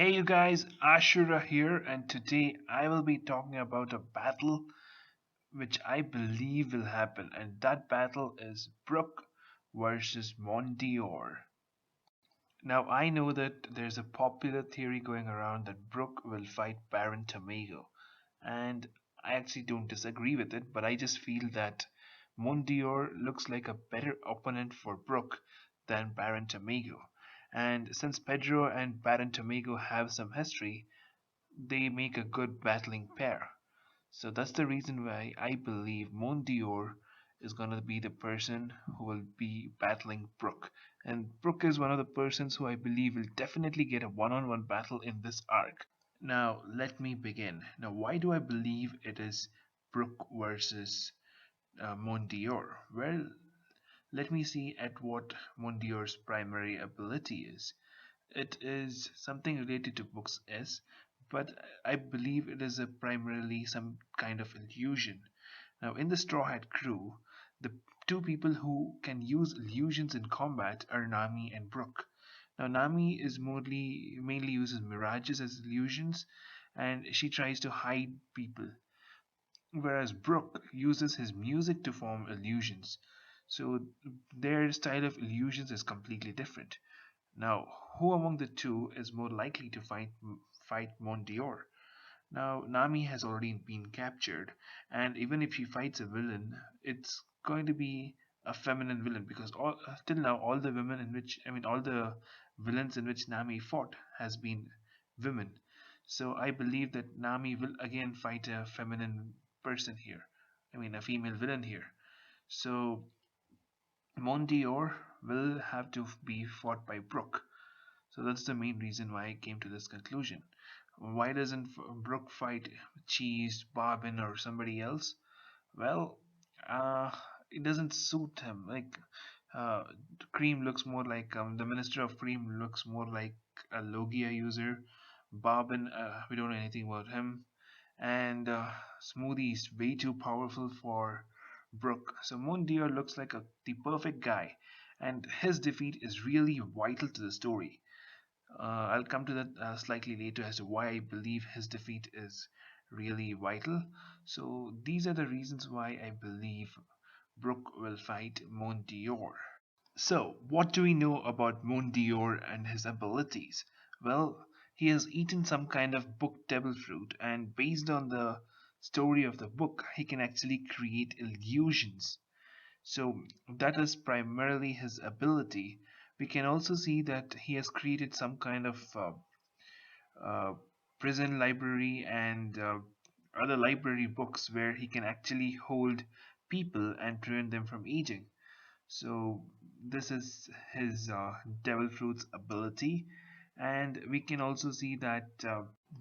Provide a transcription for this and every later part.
Hey you guys, Ashura here, and today I will be talking about a battle which I believe will happen, and that battle is Brook versus Mont D'or. Now I know that there's a popular theory going around that Brook will fight Baron Tomago, and I actually don't disagree with it, but I just feel that Mont D'or looks like a better opponent for Brook than Baron Tomago. And since Pedro and Baron Tomago have some history, they make a good battling pair. So that's the reason why I believe Mont D'or is going to be the person who will be battling Brook. And Brook is one of the persons who I believe will definitely get a one-on-one battle in this arc. Now, let me begin. Now, why do I believe it is Brook versus Mont D'or? Well, let me see at what Mont D'or's primary ability is. It is something related to books S, but I believe it is a primarily some kind of illusion. Now, in the Straw Hat crew, the two people who can use illusions in combat are Nami and Brook. Now, Nami is mainly uses mirages as illusions, and she tries to hide people, whereas Brook uses his music to form illusions. So their style of illusions is completely different. Now, who among the two is more likely to fight Mont D'or? Now, Nami has already been captured, and even if she fights a villain, it's going to be a feminine villain because till now all the women in which all the villains in which Nami fought has been women. So I believe that Nami will again fight a feminine person here. A female villain here. So Mont D'or will have to be fought by Brook. So that's the main reason why I came to this conclusion. Why doesn't Brook fight Cheese, Bobbin, or somebody else? Well, uh, it doesn't suit him. Uh, Cream looks more like the Minister of Cream looks more like a Logia user. Bobbin, we don't know anything about him. And Smoothie is way too powerful for Brook. So Mont D'or looks like the perfect guy, and his defeat is really vital to the story. I'll come to that slightly later as to why I believe his defeat is really vital. So these are the reasons why I believe Brook will fight Mont D'or. So, what do we know about Mont D'or and his abilities? Well, he has eaten some kind of book devil fruit, and based on the story of the book, he can actually create illusions. So, that is primarily his ability. We can also see that he has created some kind of uh, prison library and other library books where he can actually hold people and prevent them from aging. So this is his devil fruits ability, and we can also see that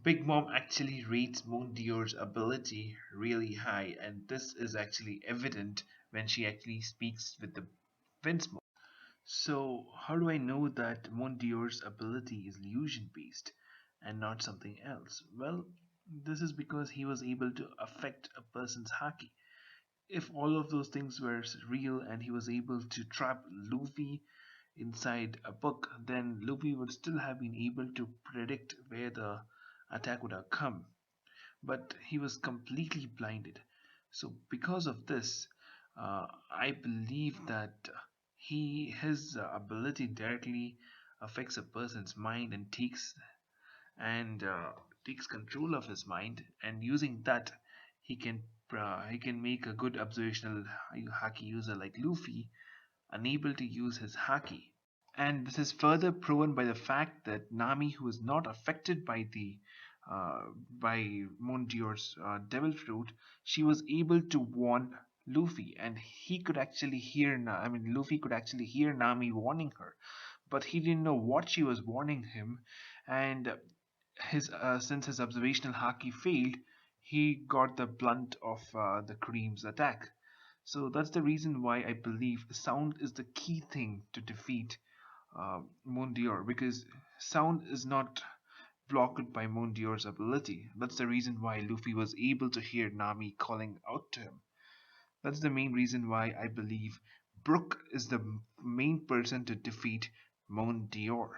Big Mom actually rates Mont D'Or's ability really high, and this is actually evident when she actually speaks with the Vince. So, how do I know that Mont D'Or's ability is illusion based and not something else? Well, this is because he was able to affect a person's haki. If all of those things were real and he was able to trap Luffy inside a book, then Luffy would still have been able to predict where the attack would have come. But he was completely blinded. So, because of this, I believe that his ability directly affects a person's mind and takes control of his mind, and using that, he can make a good observational haki user like Luffy unable to use his haki. And this is further proven by the fact that Nami, who is not affected by the by Mont D'Or's Devil Fruit, she was able to warn Luffy, and he could actually hear. Luffy could actually hear Nami warning her, but he didn't know what she was warning him. And his since his observational haki failed, he got the blunt of the Cream's attack. So that's the reason why I believe sound is the key thing to defeat Mont D'Or, because sound is not blocked by Mont D'Or's ability. That's the reason why Luffy was able to hear Nami calling out to him. That's the main reason why I believe Brook is the main person to defeat Mont D'Or.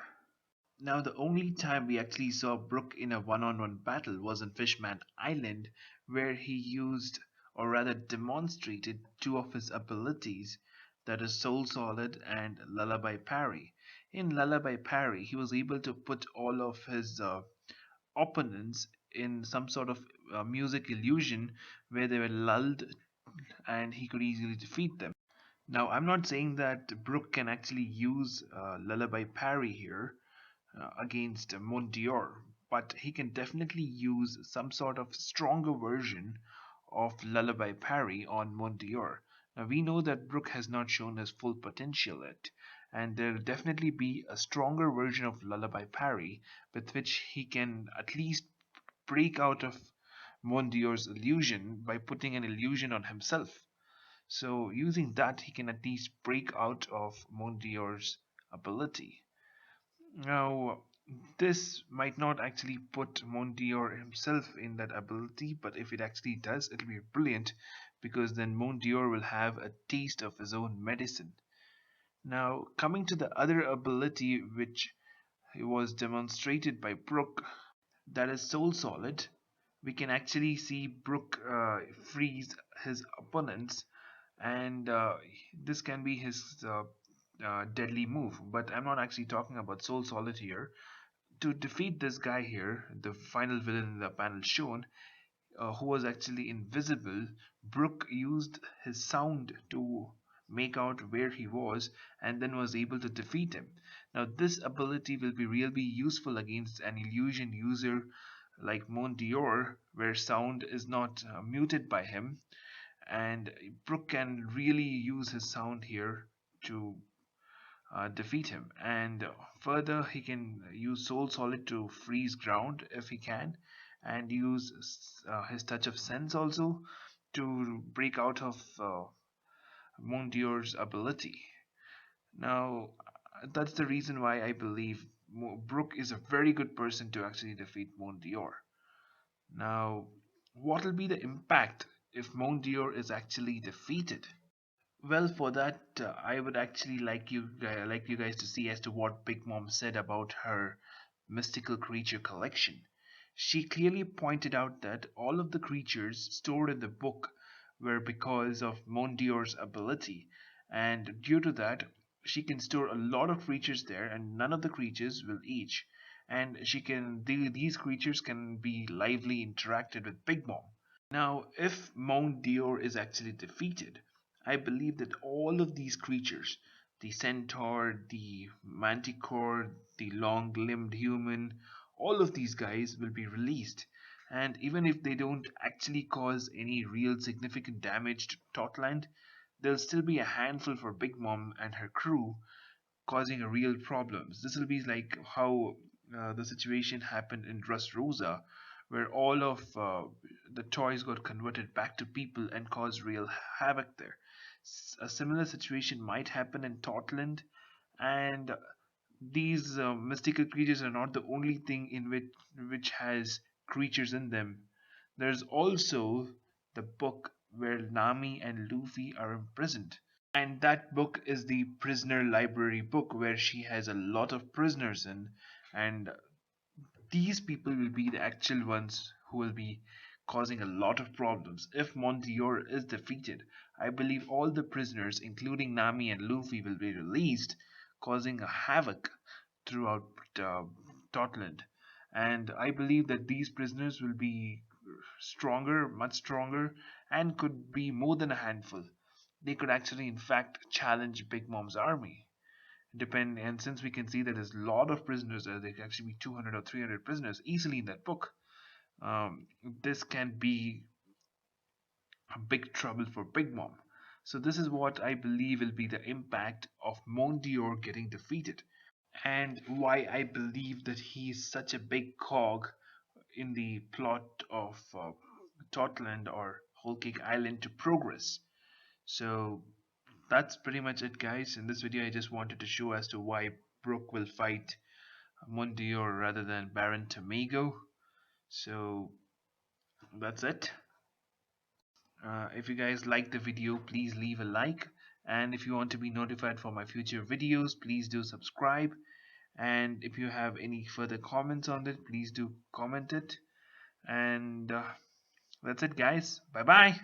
Now, the only time we actually saw Brook in a one-on-one battle was on Fishman Island, where he used, or rather demonstrated, two of his abilities, that is Soul Solid and Lullaby Parry. In Lullaby Parry, he was able to put all of his opponents in some sort of music illusion where they were lulled and he could easily defeat them. Now, I'm not saying that Brook can actually use Lullaby Parry here against Mont D'or, but he can definitely use some sort of stronger version of Lullaby Parry on Mont D'or. Now, we know that Brook has not shown his full potential yet, and there'll definitely be a stronger version of Lullaby Parry with which he can at least break out of Mont D'Or's illusion by putting an illusion on himself. So using that, he can at least break out of Mondior's ability. Now, this might not actually put Mondior himself in that ability, but if it actually does, it'll be brilliant because then Mondior will have a taste of his own medicine. Now, coming to the other ability which was demonstrated by Brook, that is Soul Solid, we can actually see Brook freeze his opponents, and this can be his deadly move. But I'm not actually talking about Soul Solid here. To defeat this guy here, the final villain in the panel shown, who was actually invisible, Brook used his sound to make out where he was and then was able to defeat him. Now, this ability will be really useful against an illusion user like Mont D'Or, where sound is not muted by him, and Brook can really use his sound here to defeat him. And further, he can use Soul Solid to freeze ground if he can, and use his Touch of Sense also to break out of Mondior's ability. Now, that's the reason why I believe Brook is a very good person to actually defeat Mondior. Now, what will be the impact if Mondior is actually defeated? Well, for that, I would actually like you guys to see as to what Big Mom said about her mystical creature collection. She clearly pointed out that all of the creatures stored in the book were because of Mondior's ability, and due to that, she can store a lot of creatures there, and none of the creatures will age. And these creatures can be lively interacted with Big Mom. Now, if Mount D'Or is actually defeated, I believe that all of these creatures, the centaur, the manticore, the long limbed human, all of these guys will be released. And even if they don't actually cause any real significant damage to Totland, there'll still be a handful for Big Mom and her crew causing a real problems. This will be like how the situation happened in Dressrosa, where all of the toys got converted back to people and caused real havoc there. A similar situation might happen in Totland, and these mystical creatures are not the only thing in which has creatures in them. There's also the book where Nami and Luffy are imprisoned. And that book is the prisoner library book where she has a lot of prisoners in, and these people will be the actual ones who will be causing a lot of problems. If Montior is defeated, I believe all the prisoners, including Nami and Luffy, will be released, causing a havoc throughout Totland. And I believe that these prisoners will be stronger, much stronger, and could be more than a handful. They could actually, in fact, challenge Big Mom's army. And since we can see that there's a lot of prisoners, there could actually be 200 or 300 prisoners easily in that book. This can be a big trouble for Big Mom. So this is what I believe will be the impact of Mondior getting defeated, and why I believe that he is such a big cog in the plot of Totland or Whole Cake Island to progress. So that's pretty much it, guys. In this video, I just wanted to show as to why Brook will fight Mundior rather than Baron Tamago. So that's it. If you guys like the video, please leave a like. And if you want to be notified for my future videos, please do subscribe. And if you have any further comments on it, please do comment it. And that's it, guys. Bye bye.